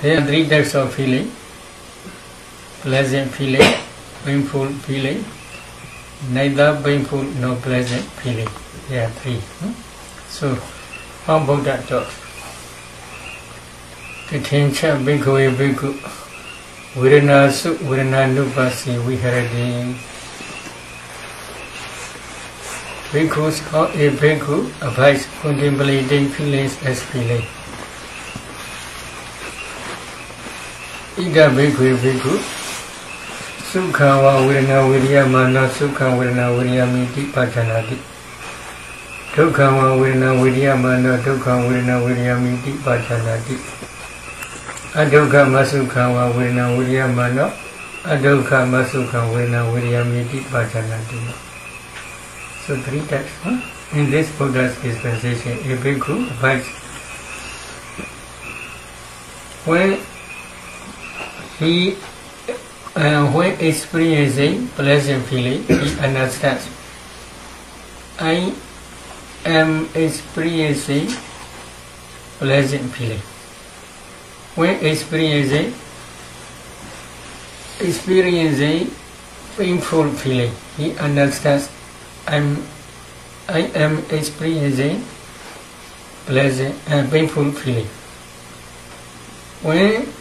There are three types of feeling: pleasant feeling, painful feeling, neither painful nor pleasant feeling. There are three. So, how Buddha taught? Titincha bhikkhu bhikkhu Vedana su Vedana nupasi viharati. Bhikkhus or a bhikkhu abides contemplating feelings as feeling. Ida bhikkhu bhikkhu Sukha wa vedana vidyamana sukha vedana vidyamiti pajanati. Dukkha wa vedana vidyamana dukkha vedana vidyamiti pajanati. Adukkha masukha wa vedana vidyamana adukkha masukha vedana vidyamiti pajanati. So three types. In this Buddha's dispensation, a bhikkhu abides when experiencing pleasant feeling, he understands. I am experiencing pleasant feeling. When experiencing painful feeling, he understands. I am experiencing pleasant and painful feeling. When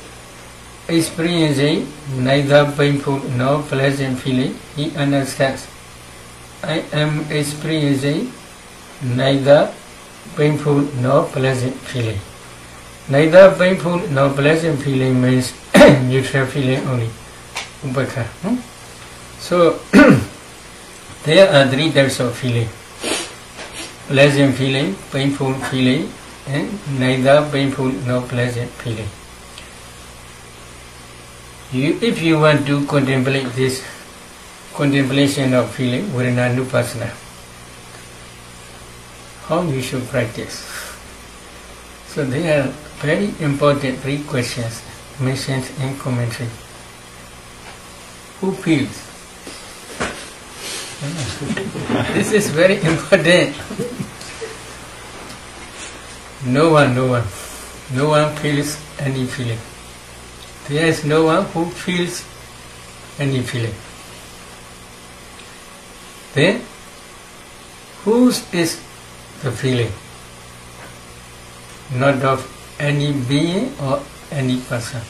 experiencing neither painful nor pleasant feeling, he understands. I am experiencing neither painful nor pleasant feeling. Neither painful nor pleasant feeling means neutral feeling only. So there are three types of feeling: pleasant feeling, painful feeling, and neither painful nor pleasant feeling. If you want to contemplate this contemplation of feeling, Vedana, how you should practice? So there are very important three questions mentioned in commentary. Who feels? This is very important. No one feels any feeling. There is no one who feels any feeling. Then, whose is the feeling? Not of any being or any person.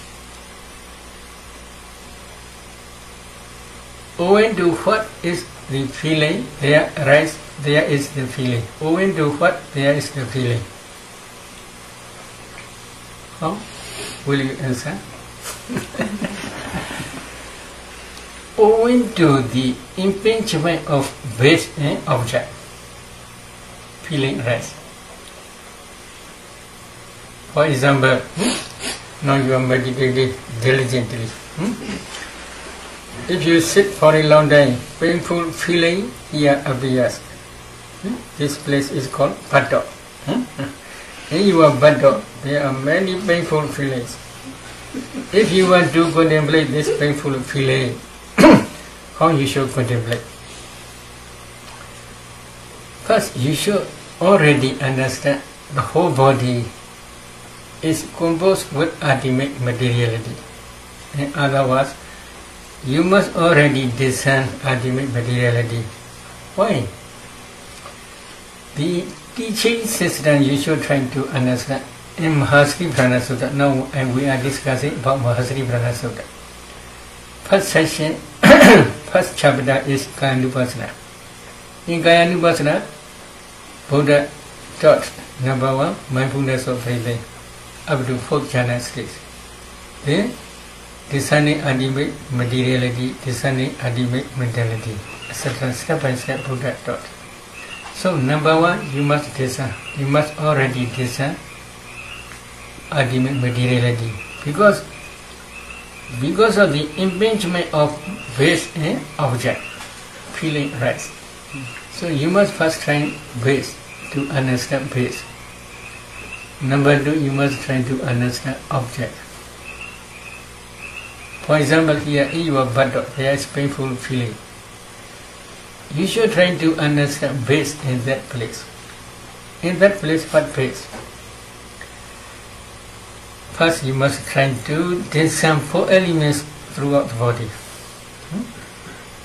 Owing to what is the feeling, there is the feeling. Owing to what there is the feeling. How will you answer? Owing to the impingement of base and object, feeling arises. For example, now you are meditating diligently. If you sit for a long time, painful feeling here appears. This place is called Pa-Auk. In your Pa-Auk, there are many painful feelings. If you want to contemplate this painful feeling, how you should contemplate? First, you should already understand the whole body is composed with ultimate materiality. In other words, you must already discern ultimate materiality. Why? The teaching system you should try to understand. In Mahasri Prana Sutta, now we are discussing about Mahasri Prana Sutta. First section, first chapter is Kayanupasana. In Kayanupasana, Buddha taught number one, mindfulness of breathing, up to 4 jhana states. Then, discerning ultimate materiality, discerning ultimate mentality, etc. Step by step Buddha taught. So, number one, you must discern. You must already discern ultimate materiality, because of the impingement of base and object, feeling arises. So you must first try base to understand base. Number two, you must try to understand object. For example, here in your Pa-Auk, there is painful feeling. You should try to understand base in that place. In that place, what base? First, you must try to discern 4 elements throughout the body.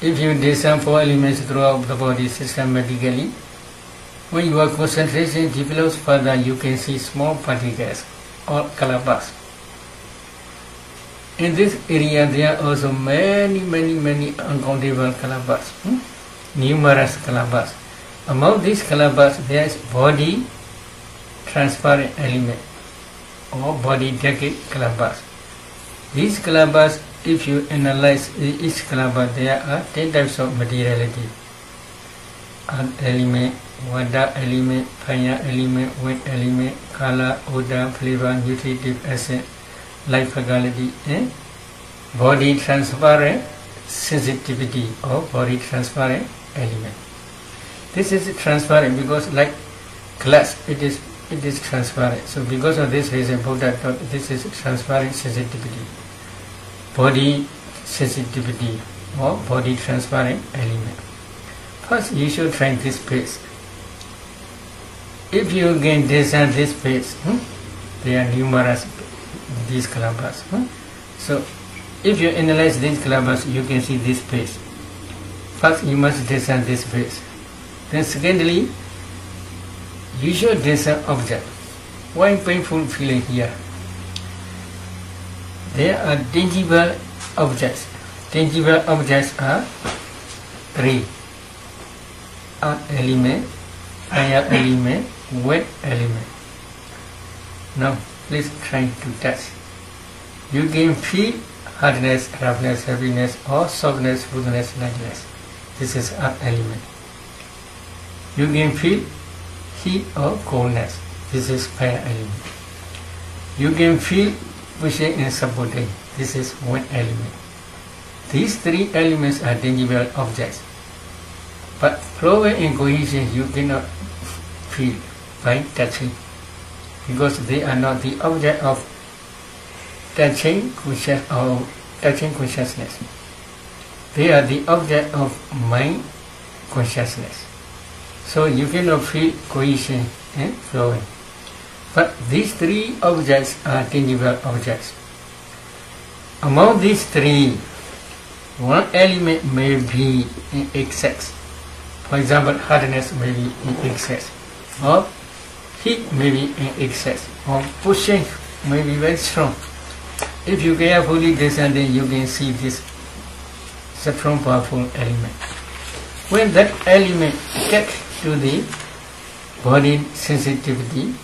If you discern 4 elements throughout the body systematically, when your concentration develops further, you can see small particles or color bars. In this area, there are also many uncountable color bars, numerous color bars. Among these color bars, there is body transparent element or body decade color bars. These color bars, if you analyze each color bar, there are 10 types of materiality. Earth element, water element, fire element, wind element, color, odor, flavor, nutritive acid, light faculty, and body transparent sensitivity or body transparent element. This is transparent because like glass, it is transparent. So because of this reason, Buddha thought this is transparent sensitivity, body sensitivity or body transparent element. First, you should try this page. If you can discern this page, there are numerous these color bars. So, if you analyze these color bars, you can see this page. First, you must discern this page. Then, secondly, you should discern object. Why painful feeling here? There are tangible objects. Tangible objects are 3. Earth element, fire element, wind element. Now, please try to touch. You can feel hardness, roughness, heaviness, or softness, smoothness, lightness. This is earth element. You can feel heat or coldness. This is fire element. You can feel pushing and supporting. This is wind element. These 3 elements are tangible objects. But flow and cohesion you cannot feel by touching, because they are not the object of touching consciousness. They are the object of mind consciousness. So you cannot feel cohesion and flowing. But these 3 objects are tangible objects. Among these 3, one element may be in excess. For example, hardness may be in excess, or heat may be in excess, or pushing may be very strong. If you carefully discern, then you can see this strong, powerful element. When that element gets to the body sensitivity,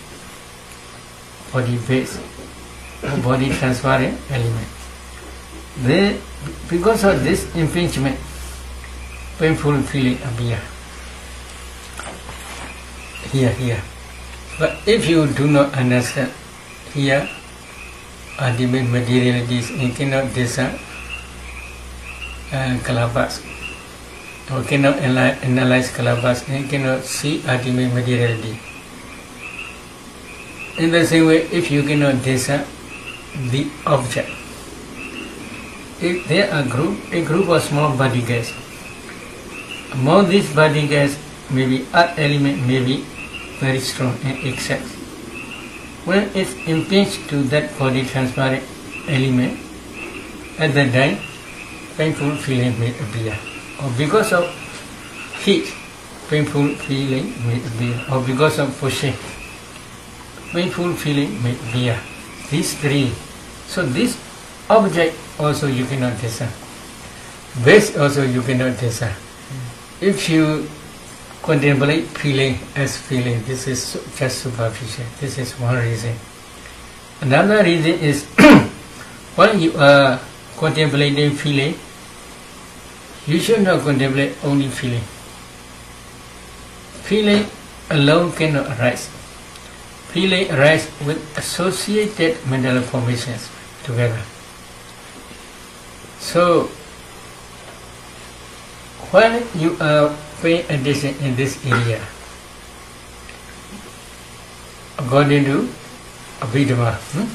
body base, or body transparent element, then because of this impingement, painful feeling appear. Here. But if you do not understand here, ultimate materialities, and cannot discern color bars, or cannot analyze color bars, and cannot see ultimate materiality. In the same way, if you cannot discern the object, if there are a group of small particles, among these particles, maybe earth element may be very strong and excess. When it's impinged to that body transparent element, at that time, painful feeling may appear. Or because of heat, painful feeling may appear. Or because of pushing, painful feeling may appear. These 3. So this object also you cannot discern. Base also you cannot discern. If you contemplate feeling as feeling, this is just superficial. This is one reason. Another reason is when you are contemplating feeling, you should not contemplate only feeling. Feeling alone cannot arise. Feeling arises with associated mental formations together. So, when you are paying attention in this area, according to Vedana,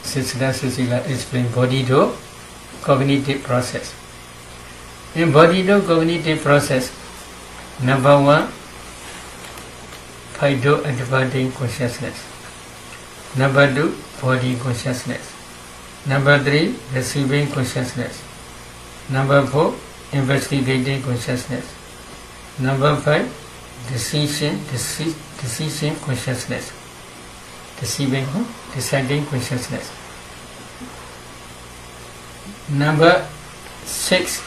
Sister Susila explained body to cognitive process. In body to cognitive process, number 1, phyto-adverting consciousness. Number 2, body consciousness. Number 3, receiving consciousness. Number 4, investigating consciousness. Number 5, decision consciousness. Deciding consciousness. Number 6,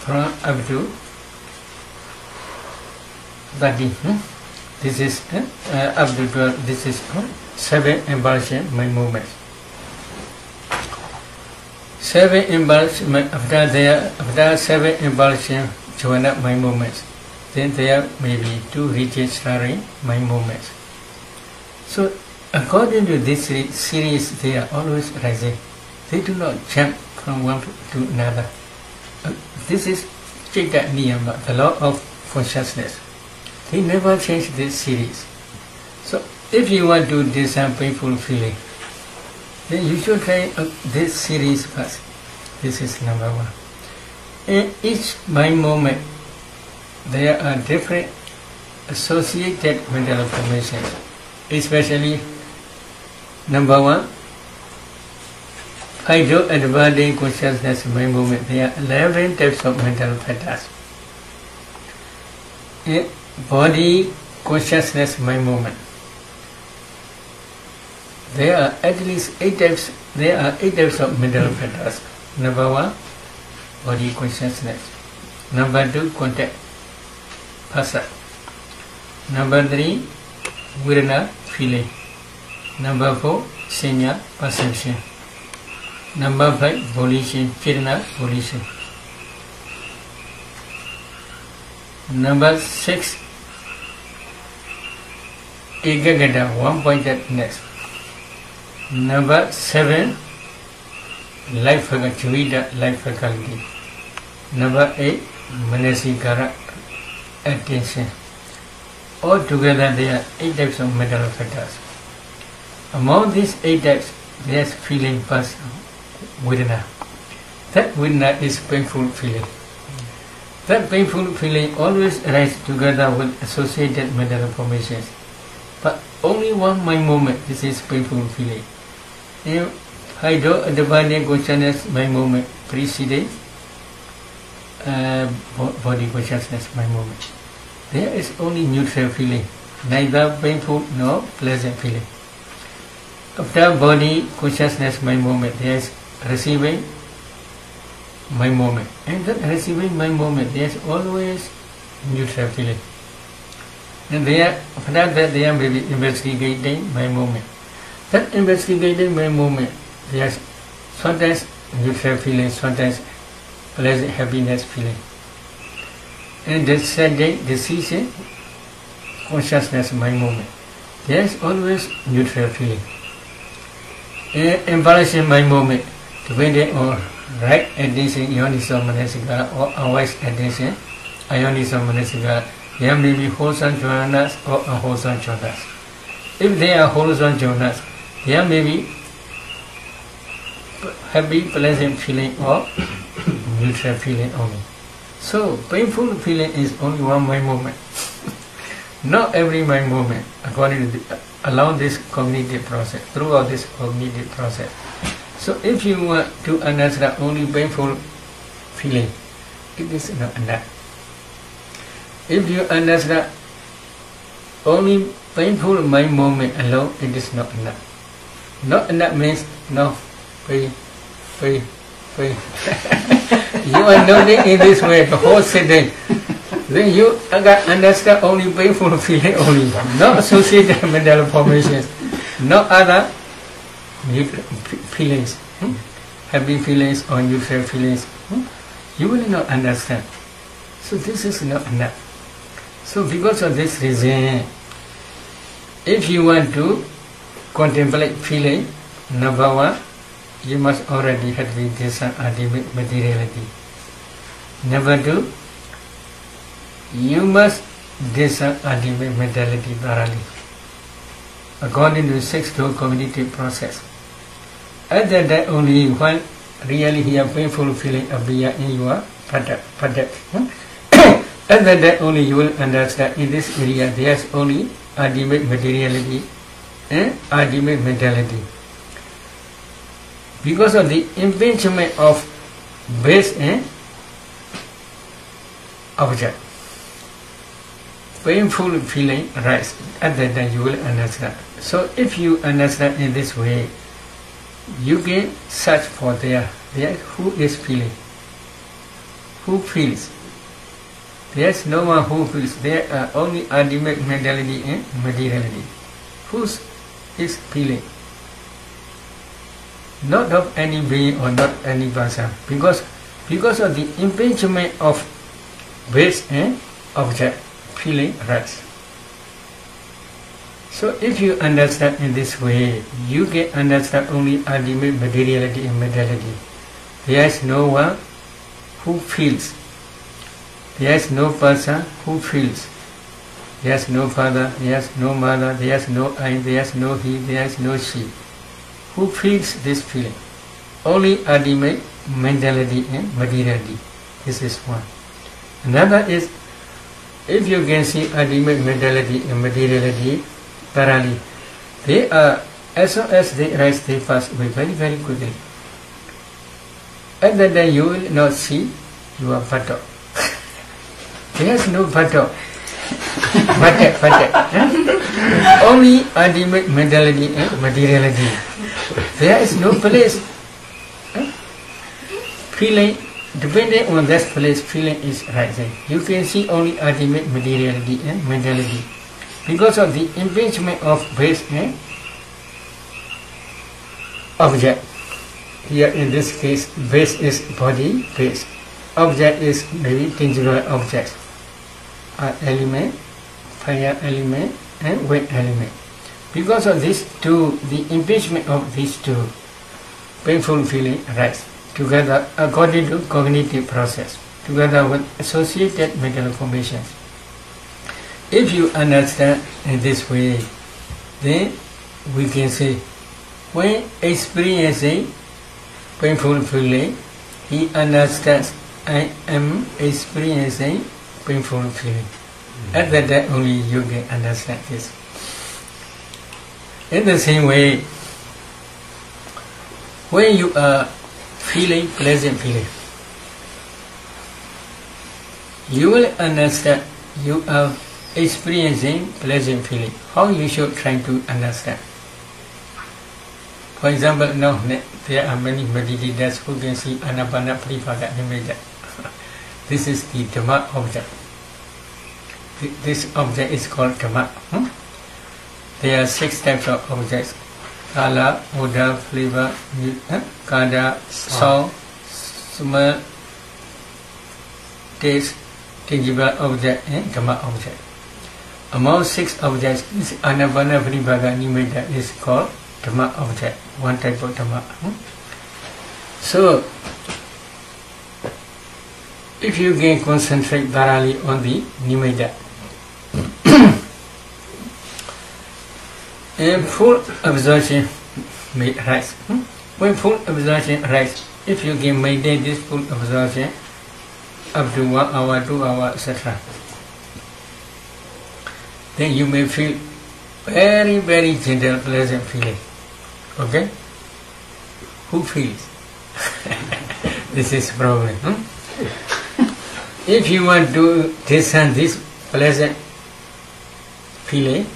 from up to body. This is up to 12. This is 7 impulsion, my movements. 7 impulsion. After 7 impulsion, join up my movements. Then there may be 2 registering my movements. So according to this series, they are always rising. They do not jump from one to another. This is Chitta Niyama, the law of consciousness. They never change this series. So if you want to do some painful feeling, then you should try this series first. This is number 1. In each mind moment, there are different associated mental formations, especially number 1, Hydro and body consciousness mind movement. There are 11 types of mental patterns. In body consciousness mind movement, there are at least 8 types. There are 8 types of mental patterns. Number 1, body consciousness. Number 2, contact, phasa. Number 3, Vedana, feeling. Number 4, sanya, perception. Number 5, volition, chirana, volition. Number 6, ekagata, one-pointedness. Number 7, life faculty. Number 8, manasikara, attention. Altogether, there are 8 types of mental factors. Among these 8 types, there is feeling first, Vedana. That Vedana is painful feeling. That painful feeling always arises together with associated mental formations. But only one mind moment, this is painful feeling. In Hydro and consciousness mind moment preceding body consciousness mind moment. There is only neutral feeling, neither painful nor pleasant feeling. After body consciousness mind moment, there is receiving mind moment. And that receiving mind moment, there is always neutral feeling. And after that there may be investigating mind moment. That investigating mind moment, there is sometimes neutral feeling, sometimes pleasant happiness feeling. And deciding decision consciousness mind moment, there is always neutral feeling. Impulsion mind moment, depending on right attention, yoniso manasika, or unwise attention, ayoniso manasika, there may be wholesome jhanas or unwholesome jhanas. If they are wholesome jhanas, there may be happy, pleasant feeling or neutral feeling only. So, painful feeling is only one mind moment. Not every mind moment, according to along this cognitive process, throughout this cognitive process. So, if you want to understand only painful feeling, it is not enough. If you understand only painful mind moment alone, it is not enough. Not enough means no, pain. You are nodding in this way the whole sitting. Then you understand only painful feeling only, not associated mental formations, no other feelings, happy feelings or neutral feelings. You will not understand. So this is not enough. So because of this reason, if you want to contemplate feeling, number 1, you must already have this ultimate materiality. Number 2, you must discern ultimate mentality thoroughly, according to 6-door cognitive process. At that time only, when really here painful feeling appear in your Pàddanta. At that time only you will understand in this area there is only ultimate materiality and ultimate mentality. because of the impingement of base and object. Painful feeling arises. At that time you will understand. So if you understand in this way, you can search for there who is feeling, who feels. There is no one who feels. There are only ultimate mentality and materiality. Who is feeling? Not of any being or not any person. Because of the impingement of base and object, feeling arises. So if you understand in this way, you can understand only ultimate materiality and mentality. There is no one who feels. There is no person who feels. There is no father, there is no mother, there is no I, there is no he, there is no she. Who feels this feeling? Only ultimate mentality and materiality. This is one. Another is, if you can see ultimate mentality and materiality thoroughly, they are, as soon as they rise, they pass away very, very quickly. At that time you will not see your Pa-Auk. There is no Pa-Auk. Only ultimate mentality and materiality. There is no place. Feeling, depending on that place, feeling is rising. You can see only ultimate materiality and mentality. Because of the impingement of base and object. Here in this case, base is body, base. Object is maybe tangible objects. Element, fire element and weight element. Because of these two, the impingement of these two, painful feeling arises together according to cognitive process, together with associated mental formations. If you understand in this way, then we can say, when experiencing painful feeling, he understands, I am experiencing painful feeling. At that time only you can understand this. In the same way, when you are feeling pleasant feeling, you will understand you are experiencing pleasant feeling. How you should try to understand. For example, now there are many meditators who can see Anapana Paripaga Nimitta. This is the Dhamma object. This object is called Dhamma. There are 6 types of objects: color, odor, flavor, kada, sound, smell, taste, tangible object, and Dhamma object. Among 6 objects, this Anapana Paripaga Nimitta is called Dhamma object, one type of Dhamma. So, if you can concentrate thoroughly on the Nimitta, and full absorption may arise. When full absorption arises, if you can maintain this full absorption up to 1 hour, 2 hours, etc., then you may feel very, very gentle, pleasant feeling. Okay? Who feels? This is problem. If you want to discern this pleasant feeling,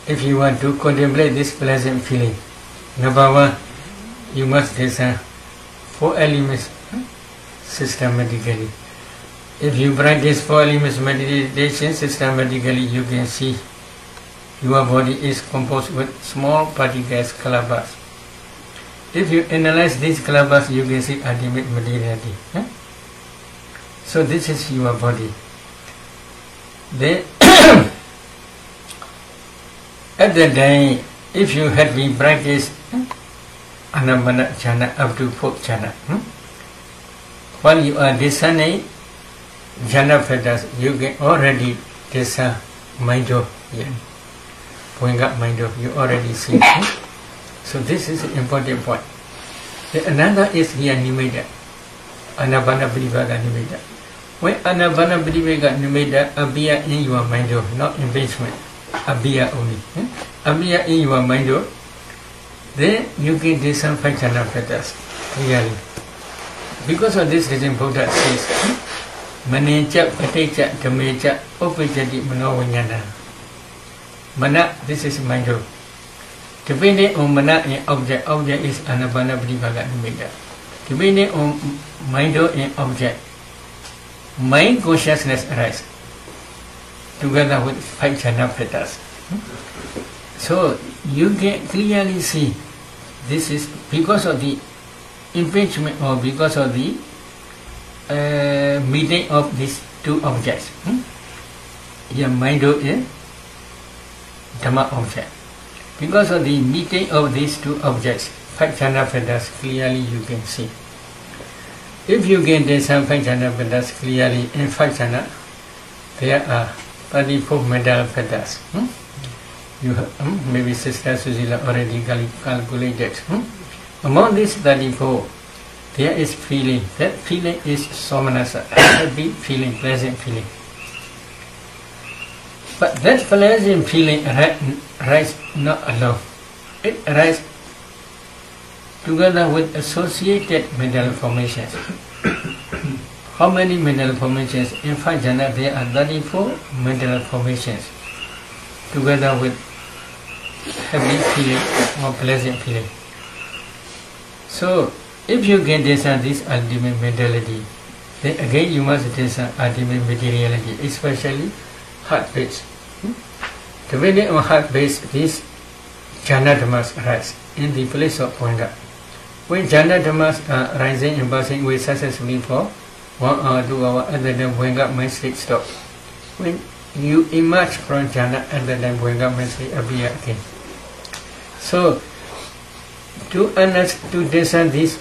if you want to contemplate this pleasant feeling, number 1, you must discern 4 elements systematically. If you practice 4 elements meditation systematically, you can see your body is composed with small particles, clusters. If you analyze these clusters, you can see ultimate materiality. So this is your body. Then at the time, if you had been practiced Anapana jhana up to 4th jhana, while you are discerning jhana factors, you can already discern mind of going up mind of, you already see. So this is an important point. Then another is here Nimitta, Anapana Paripaga Nimitta. When Anapana Paripaga Nimitta appear in your mind of, not in basement, appear only. Appear in your mind of, then you can discern 5 jhana factors clearly. Because of this reason, Buddha says, Manecha, Patecha, Dhammàcariya, Upajati, Manovinyana. Mana, this is mind. Depending on mana and object, object is Anapana Padipaga Nimitta. Depending on mind and object, mind consciousness arises together with 5 jhana factors. So you can clearly see this is because of the impingement or because of the meeting of these 2 objects. Your mind is Dhamma object. Because of the meeting of these 2 objects, 5 jhana factors clearly you can see. If you can discern 5 jhana factors clearly in 5 jhana, there are 34 mental factors. You have, maybe Sister Susila already calculated. Among these 34, there is feeling. That feeling is somanasa, happy feeling, pleasant feeling. But that pleasant feeling arises not alone. It arises together with associated mental formations. How many mental formations? In 5 jhana there are 34 mental formations together with happy feeling or pleasant feeling. So, if you can discern this ultimate mentality, then again you must discern ultimate materiality, especially heart-based. Depending on heart-based, these jhana dhammas arise in the place of Bhaddanta. When jhana dhammas are rising and passing away successfully for 1 hour, 2 hours, at the time Bhaddanta mind state stops. When you emerge from jhana, at the time Bhaddanta mind state appear again. So, to discern these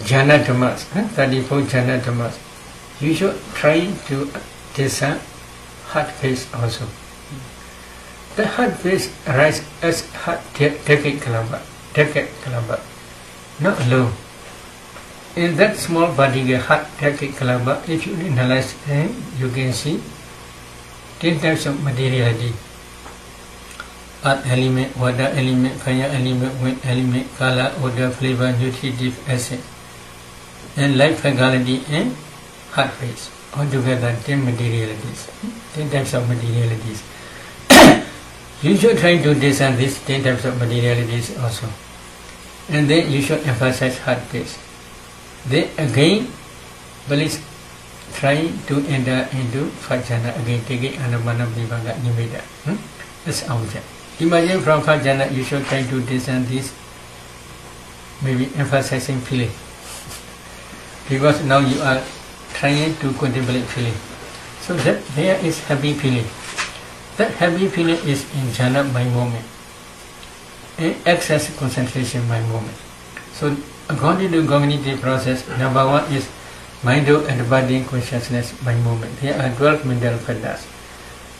jhana dhammas, 34 jhana dhammas, you should try to discern heart-based also. The heart-based arises as heart decade kalamba, not alone. In that small particular heart decade kalamba, if you analyze, then you can see 10 types of materiality. Earth element, water element, fire element, wind element, color, odor, flavor, nutritive acid, and life faculty and heart phase. Altogether 10 materialities, 10 types of materialities. You should try to discern these 10 types of materialities also. And then you should emphasize heart phase. Then again, please try to enter into 5 jhana again, taking Anapana Vipaga Nimitta. That's object. Imagine from 5 jhana you should try to discern this, maybe emphasizing feeling. Because now you are trying to contemplate feeling. So that there is happy feeling. That happy feeling is in jhana by moment. In excess concentration by moment. So according to cognitive process, number 1 is mind and body consciousness by moment. There are 12 mental factors.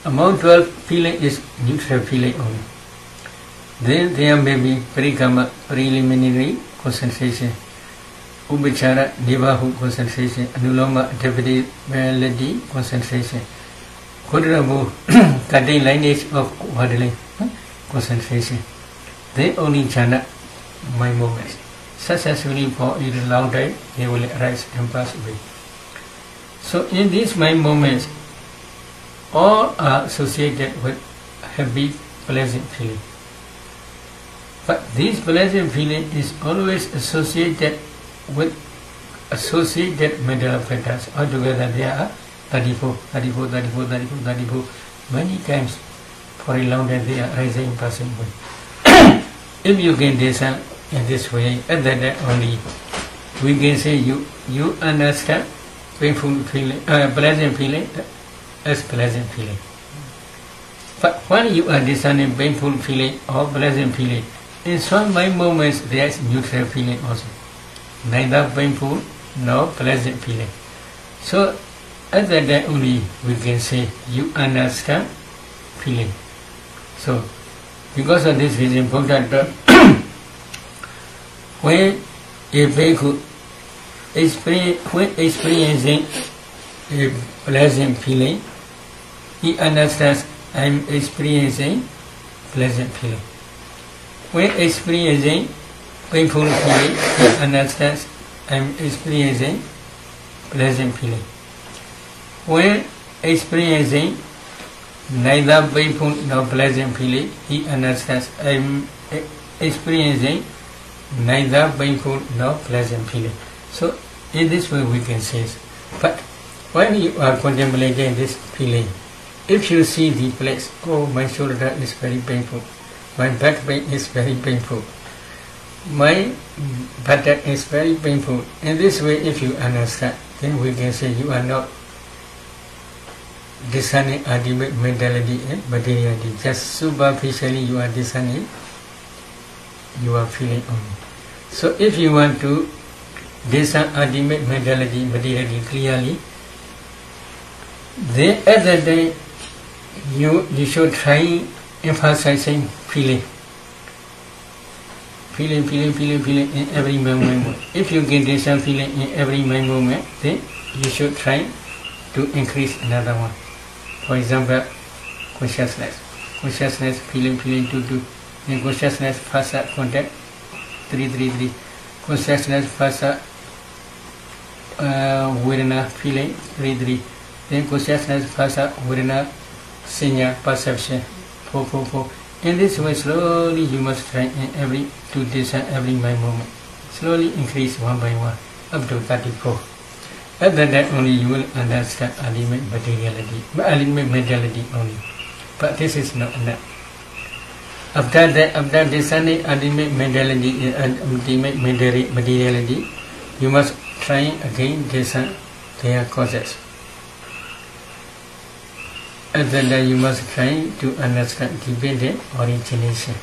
Among 12, feeling is neutral feeling only. Then there may be parikama, preliminary concentration, upachara, nivahu concentration, anuloma, adaptability concentration, kudrabu, cutting lineage of waddling concentration. They only jhana my moments. Successfully for a long time, they will arise and pass away. So in these mind moments, all are associated with happy, pleasant feeling. But this pleasant feeling is always associated with associated mental factors. Altogether there are 34. Many times for a long time they are rising and passing away. If you can discern in this way, at that time only, we can say you understand painful feeling, pleasant feeling as pleasant feeling. But when you are discerning painful feeling or pleasant feeling, in some mind moments there is neutral feeling also, neither painful nor pleasant feeling. So at that time only we can say you understand feeling. So because of this reason, Bhaddanta, when a bhikkhu when experiencing a pleasant feeling, he understands I am experiencing pleasant feeling. When experiencing painful feeling, he understands I'm experiencing pleasant feeling. When experiencing neither painful nor pleasant feeling, he understands I'm experiencing neither painful nor pleasant feeling. So in this way we can say. But when you are contemplating this feeling, if you see the place, oh, my shoulder is very painful, my back pain is very painful, my buttock is very painful. In this way, if you understand, then we can say you are not discerning ultimate mentality and materiality. Just superficially you are discerning, you are feeling only. So if you want to discern ultimate mentality, materiality clearly, then at that day you should try emphasizing feeling. Feeling in every moment. If you get discern feeling in every moment, then you should try to increase another one. For example, consciousness, feeling, 2. Then consciousness, phasa, contact, 3. Consciousness, phasa, Vedana, feeling, 3. Then consciousness, phasa, Vedana, senya, perception, 4. In this way, slowly you must try to discern every moment. Slowly increase one by one, up to 34. At that time only you will understand ultimate materiality, ultimate mentality only. But this is not enough. After that, after discerning ultimate mentality and ultimate materiality, you must try again discern their causes. At that time you must try to understand dependent origination.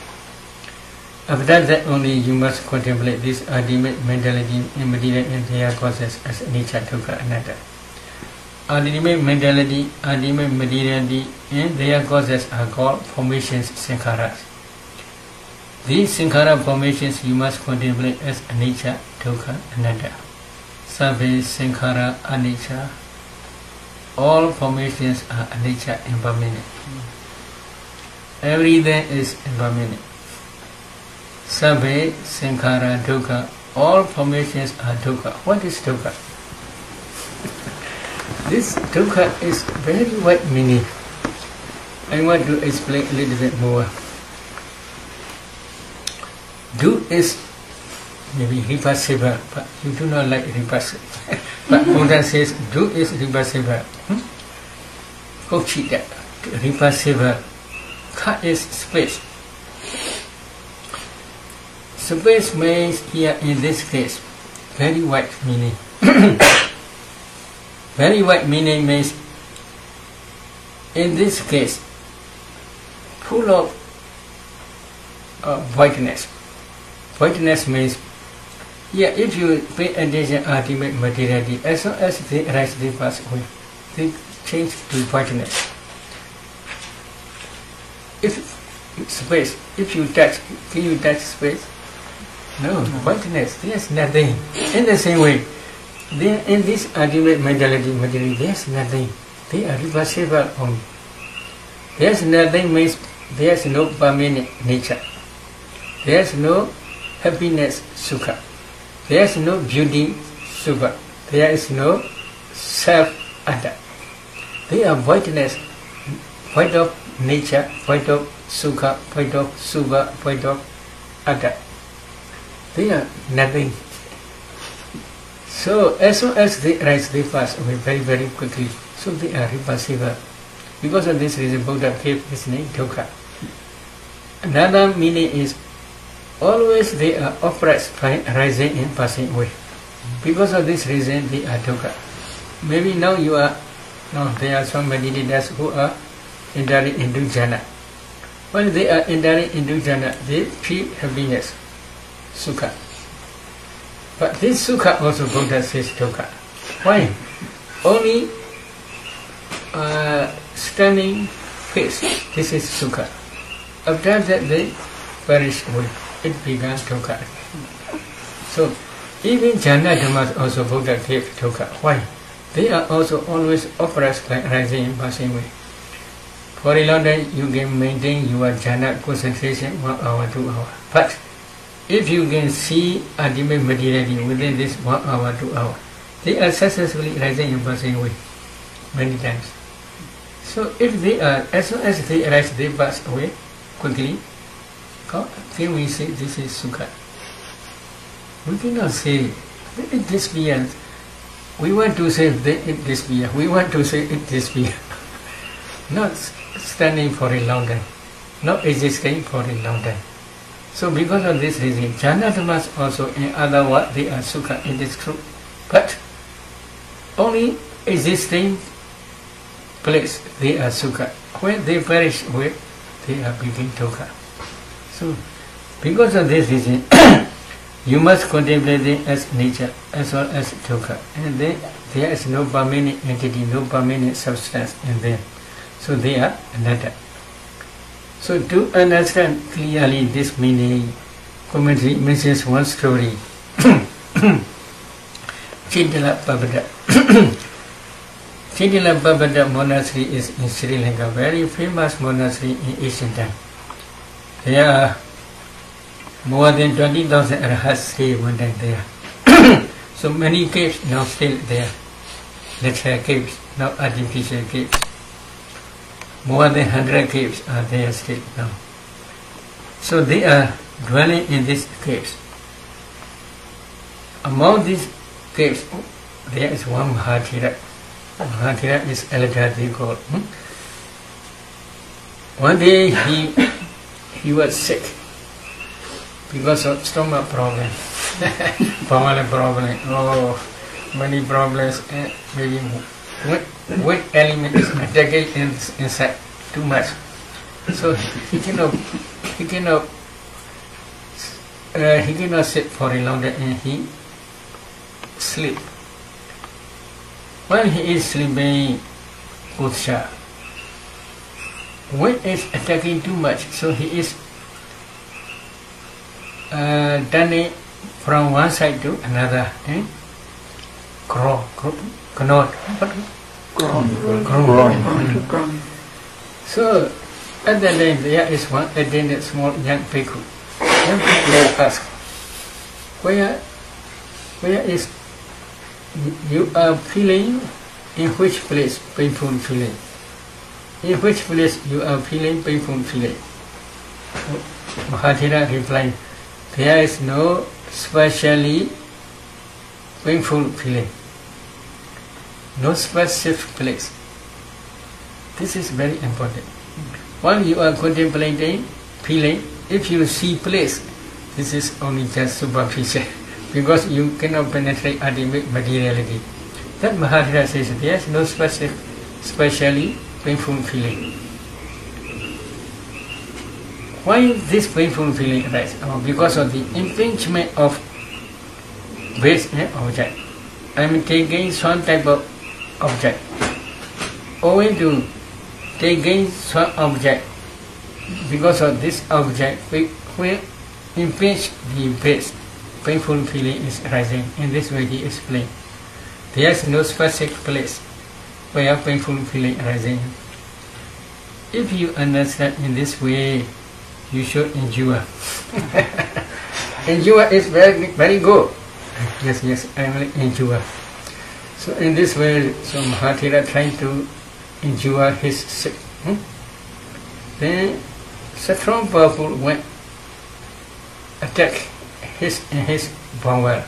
After that only you must contemplate this ultimate mentality and material and their causes as anicca, dukkha, anatta. Ultimate mentality, ultimate materiality and their causes are called formations, sankharas. These sankhara formations you must contemplate as anicca, dukkha, anatta. Sabbe sankhara anicca. All formations are anicca, impermanent. Everything is impermanent. Sabbe sankhara dukkha. All formations are dukkha. What is dukkha? This dukkha is very wide meaning. I want to explain a little bit more. Do is maybe reversible, but you do not like reversible. But Buddha says do is reversible. Kochita, reversible. Ka is space. Space means here in this case very wide meaning. Very wide meaning means in this case full of voidness. Voidness means if you pay attention to ultimate materiality, as soon as they arise, they pass away. They change to voidness. If space, if you touch, can you touch space? No, voidness, there's nothing. In the same way, in this ultimate mentality, materiality, there's nothing. They are reversible only. There's nothing means there's no permanent nature. There's no happiness, sukha. There's no beauty, subha. There is no self-atta. They are voidness, void of nature, void of sukha, void of subha, void of atta. They are nothing. So as soon as they arise, they pass away very, very quickly. So they are reversible. Because of this reason, Buddha gave this name dukkha. Another meaning is always they are oppressed by arising and passing away. Because of this reason, they are dukkha. Maybe now there are some meditators who are entering into jhana. When they are entering into jhana, they feel happiness, sukha. But this sukha also Buddha says dukkha. Why? Only standing face, this is sukha. After that they perish away. It becomes dukkha. So even jhana dhammas also Buddha gave dukkha. Why? They are also always oppressed by arising and passing away. For a long time you can maintain your jhana concentration 1 hour, 2 hours. But if you can see ultimate materiality within this 1 hour, 2 hours, they are successfully rising in passing away many times. So if they are, as soon as they arise, they pass away quickly, then we say this is sukha. We cannot say it disappears. We want to say it disappears. We want to say it disappears. Not standing for a long time, not existing for a long time. So because of this reason, jhana dhammas also, in other words, they are sukha, it is true. But only existing place, they are sukha. When they perish away, they are becoming dukkha. So because of this reason, you must contemplate them as nature as well as dukkha. And there is no permanent entity, no permanent substance in them. So they are anatta. So to understand clearly this meaning, commentary mentions one story. Chitila Bhaddanta Monastery is in Sri Lanka, very famous monastery in ancient time. There are more than 20,000 arahats stay one time there. So many caves now still there. Natural caves, now artificial caves. More than 100 caves are there still now. So they are dwelling in these caves. Among these caves, there is one Mahathira. Mahathira is elder, they call. One day he was sick because of stomach problem, bowel problem, many problems, and maybe weight element is attacking inside too much. So he cannot sit for a long time, and he sleep. When he is sleeping, utsha, weight is attacking too much, so he is turning from one side to another. So at that time there is one attendant small young bhikkhu. Young bhikkhu ask, where is you are feeling, in which place painful feeling? In which place you are feeling painful feeling? Mahathira replied, there is no specially painful feeling. No specific place. This is very important. While you are contemplating feeling, if you see place, this is only just superficial, because you cannot penetrate ultimate materiality. That Mahathira says there is no specially painful feeling. Why this painful feeling arises? Because of the impingement of base object. I am taking some type of object. Owing to taking some object, because of this object, will impinge the base. Painful feeling is arising. In this way he explained. There is no specific place where painful feeling arising. If you understand in this way, you should endure. Endure is very, very good. Yes, I will endure. So in this way, so Mahathira trying to endure his sick. Then strong powerful went attack his bowel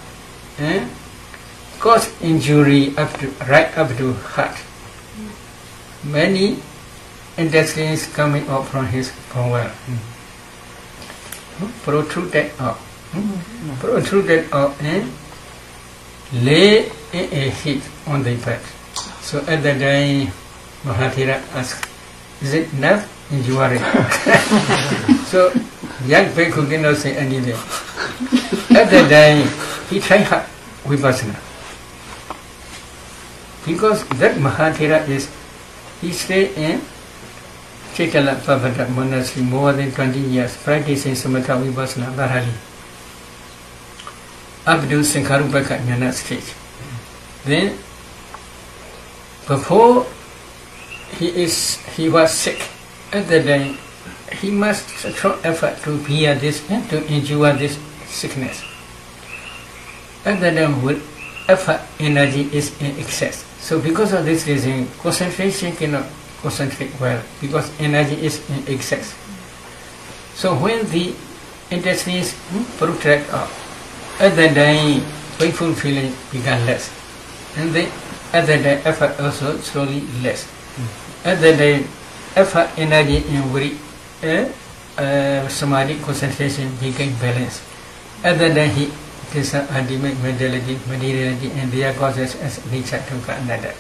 and cause injury right up to heart. Many intestines coming out from his bowel. Protruded out. And lay a heat on the bed. So at that time, Mahathira asked, is it enough? Enduring. So young bhikkhu cannot say anything. At that time, he tried hard vipassana. Because that Mahathira he stayed in Chitila Bhaddanta Monastery more than 20 years, practicing samatha vipassana thoroughly. Up to Sankharupaka Jnana stage. Then, before he was sick, at that time he must throw effort to bear this and to endure this sickness. At that time, with effort, energy is in excess. So because of this reason, concentration cannot concentrate well because energy is in excess. So when the intestines protract out, at that time painful feeling began less, and then at that time effort also slowly less. At that time effort, energy in samadhi concentration became balanced. At that time he is ultimate materiality, and their causes as nature to another.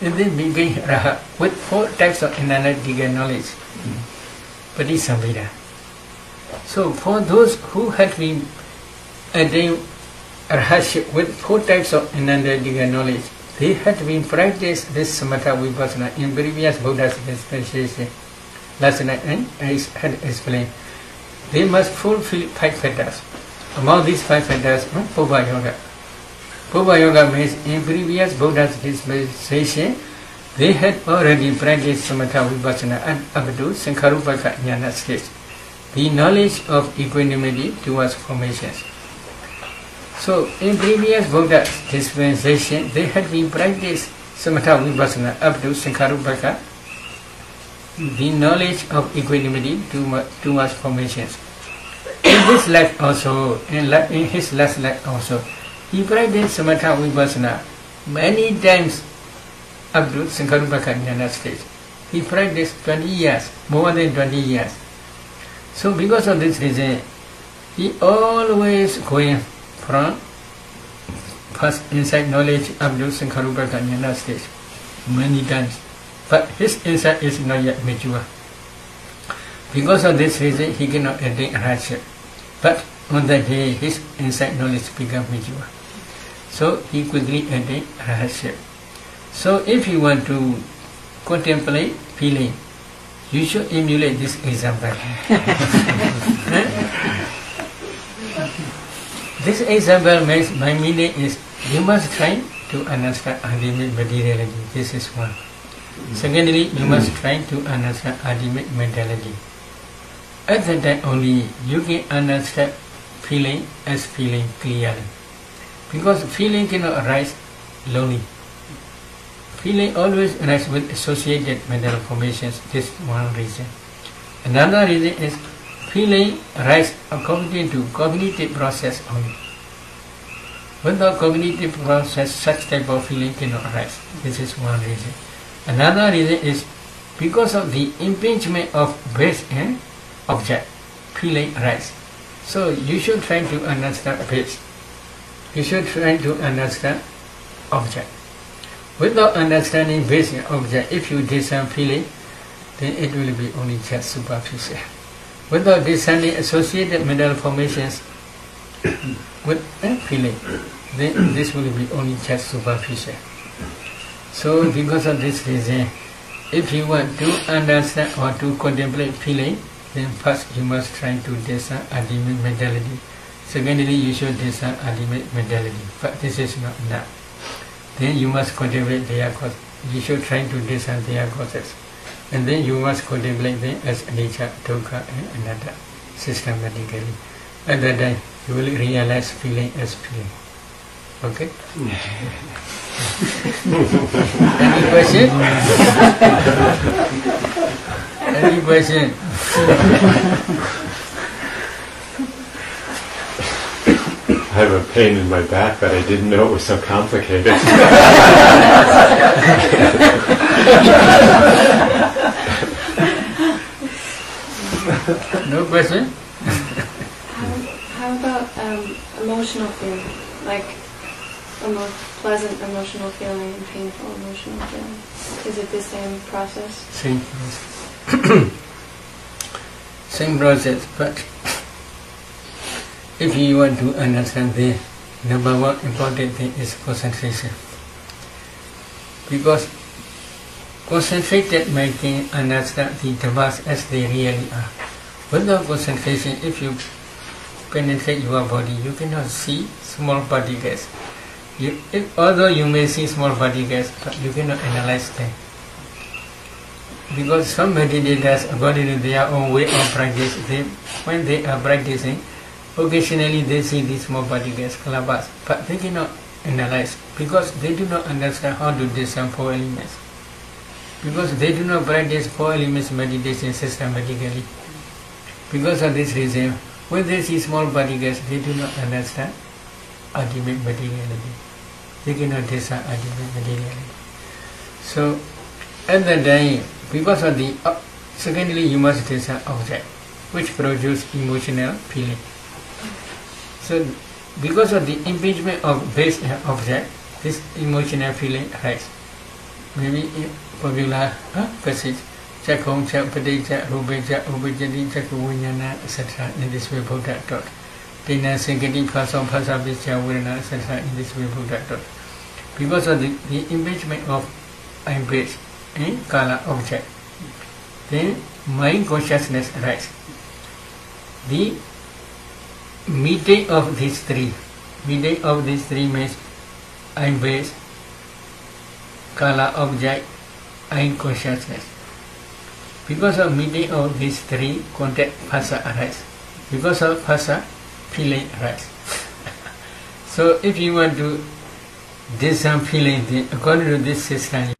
And then became raha with 4 types of analytical knowledge. Patisambhida. So for those who had been attained rahaship with 4 types of analytical knowledge, they had been practiced this samatha vipassana in previous Buddha's dispensation. Last night I had explained. They must fulfill 5 fetters. Among these 5 fetters, Pubbā Yoga. Pubbā Yoga means in previous Buddha's dispensation, they had already practiced samatha vipassana and up to Sankharupaka jnana stage, the knowledge of equanimity towards formations. So in previous Buddha's dispensation, they had been practiced samatha vipassana up to Sankharupaka, the knowledge of equanimity towards formations. In his life also, in his last life also, he practiced samatha vipassana many times up to Sankharupaka jnana stage. He practiced 20 years, more than 20 years. So because of this reason, he always going from first insight knowledge up to Sankharupaka jnana stage many times. But his insight is not yet mature. Because of this reason, he cannot attain hardship. But on that day, his insight knowledge became mature. So he quickly attained hardship. So if you want to contemplate feeling, you should emulate this example. This example means, my meaning is, you must try to understand ultimate materiality. This is one. Secondly, you must try to understand ultimate mentality. At that time only, you can understand feeling as feeling clearly. Because feeling cannot arise lonely. Feeling always arises with associated mental formations. This is one reason. Another reason is feeling arises according to cognitive process only. Without cognitive process, such type of feeling cannot arise. This is one reason. Another reason is because of the impingement of base and object, feeling arises. So you should try to understand base. You should try to understand object. Without understanding base and object, if you discern feeling, then it will be only just superficial. Without discerning associated mental formations with feeling, then this will be only just superficial. So because of this reason, if you want to understand or to contemplate feeling, then first you must try to discern ultimate mentality. Secondly, you should discern ultimate mentality. But this is not enough. Then you must contemplate their cause. You should try to discern their causes. And then you must contemplate them as nature, dukkha and anatta, systematically. At that time, you will realize feeling as feeling. Okay? Any question? Any question? I have a pain in my back, but I didn't know it was so complicated. No question? How about emotional feeling? Like pleasant emotional feeling and painful emotional feeling. Is it the same process? Same process. Same process, but if you want to understand the number one important thing is concentration. Because concentrated mind can understand the Dhammas as they really are. Without concentration, if you penetrate your body, you cannot see small particles. Although you may see small particles, but you cannot analyze them. because some meditators, according to their own way of practice, when they are practicing, occasionally they see these small particles, kalabas, but they cannot analyze because they do not understand how to discern four elements. Because they do not practice four elements meditation systematically. Because of this reason, when they see small particles, they do not understand ultimate materiality. They cannot discern ultimate materiality. So, at that time, because of the secondly, you must discern object, which produce emotional feeling. So, because of the impingement of base object, this emotional feeling arises. Maybe popular passage, Chakhom, Chapadicha, Rubeja, Ubejadi, Chakuvinyana, etc. In this way, Buddha taught. Tina Sankati, Pasam, Pasabicha, Vedana, etc. In this way, Buddha taught. Because of the impingement of base, Kala object, then mind consciousness arises. The meeting of these three means base, Kala object, consciousness. Because of meeting of these three, contact phasa arises. Because of phasa, feeling arises. So if you want to discern feeling, according to this system,